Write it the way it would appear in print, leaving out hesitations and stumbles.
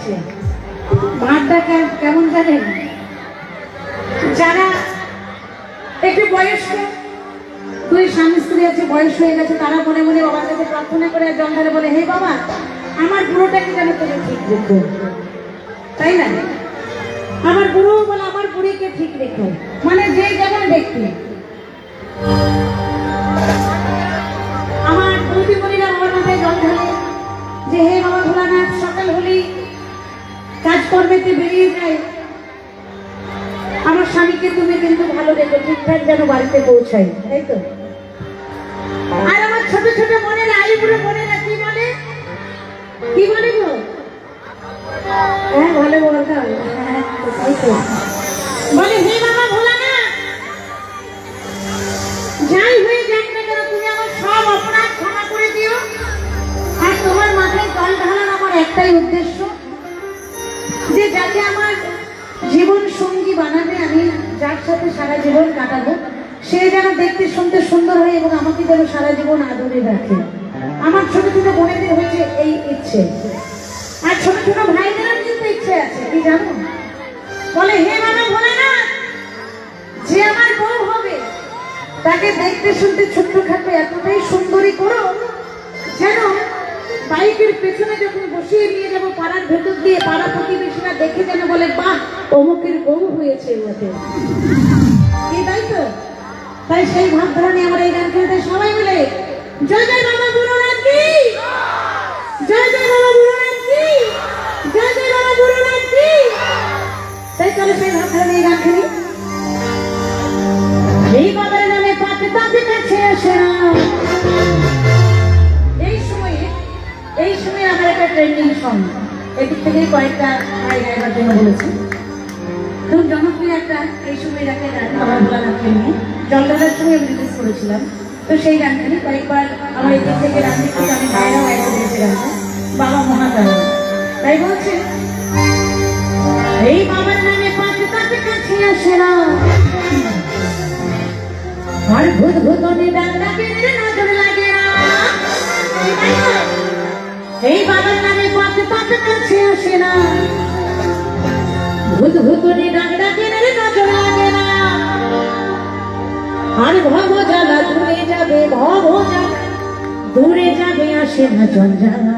যাচ্ছে। ভাতটা কেমন জানেন, যারা একটু বয়স্ক, দুই স্বামী স্ত্রী আছে, বয়স হয়ে গেছে, তারা মনে মনে বাবার কাছে প্রার্থনা করে জল ঢালে, বলে হে বাবা আমার বুড়োটাকে যেন তুমি ঠিক রেখো, তাই না? আমার বুড়ো বলে আমার বুড়িকে ঠিক রেখো, মানে যে যেমন ব্যক্তি। আমার বৌদি বোনেরা বাবার মাথায় জল ঢালে যে হে বাবা ভোলানাথ, সকাল হলেই কাজকর্মেতে বেরিয়ে যায়, আমার স্বামীকে তুমি কিন্তু ভালো রেখো, ঠিকঠাক যেন বাড়িতে পৌঁছাই, তাই তো? আর আমার ছোট ছোট বোনেরা, আইবুড়ো বোনেরা কি বলে, কি বলে গো? হ্যাঁ ভালো বলতাম, তাই তো বলে হে বাবা ভোলানাথ, যাই হয়ে যাক না কেন তুমি আমার সব অপরাধ ক্ষমা করে দিও, আর তোমার মাথায় জল ঢালার আমার একটাই উদ্দেশ্য, যে যাকে আমার জীবন সঙ্গী বানাবে, আমি যার সাথে সারা জীবন কাটাবো, সে যেন দেখতে শুনতে সুন্দর হয় এবং আমাকে যেন সারা জীবন আদরে রাখে। আমার ছোট ছোট বোনেদের হয়েছে এই ইচ্ছে, আর ছোট ছোট ভাইদেরও কিন্তু ইচ্ছে আছে, কি জানো? বলে হে বাবা ভোলানাথ, যে আমার বউ হবে তাকে দেখতে শুনতে ছোট্ট খাটো এতটাই সুন্দরী করো যেন বাইকের পেছনে যখন বসিয়ে নিয়ে যাবো পাড়ার ভেতর দিয়ে, পাড়া প্রতিবেশীরা দেখে যেন বলে বাহ অমুকের বউ হয়েছে ওতে, কি তাই তো? তাই সেই ভাবধারা নিয়ে আমরা এই গান খেলতে সবাই মিলে জয় জয় বাবা বুড়োনাথ কি, জয় জয় বাবা বুড়োনাথ কি, জয় জয় বাবা বুড়োনাথ কি। তাই চলো সেই ভাবধারা নিয়ে গান খেলি। এই বাবার নামে পাতে পাতে কাছে আসে না, এই সময় আমার একটা ট্রেন্ডিং সং, এদিক থেকে কয়েকটা ভাই গাইবার জন্য বলেছি, খুব জনপ্রিয় একটা এই সময় রাখে গান বাবা ভোলানাথকে নিয়ে, জল ঢালার সময় আমি রিলিজ করেছিলাম। তো সেই গানখানি কয়েকবার আমার এদিক থেকে গান দিক থেকে আমি ভাইরাও গাইতে দিয়েছি গানটা, বাবা মহাকাল। তাই বলছে এই বাবার নামে পাতে পাতে কাছে আসে না, আর ভূত ভূতনি ডাকে নজর লাগে না, এই বাবার নামে পাতে পাতে কাছে আসে না, ভূত ভূতনি ডাকে নজর লাগে না, আর ভব জ্বালা দূরে যাবে, ভব জ্বালা দূরে যাবে, আসে না জঞ্জালা।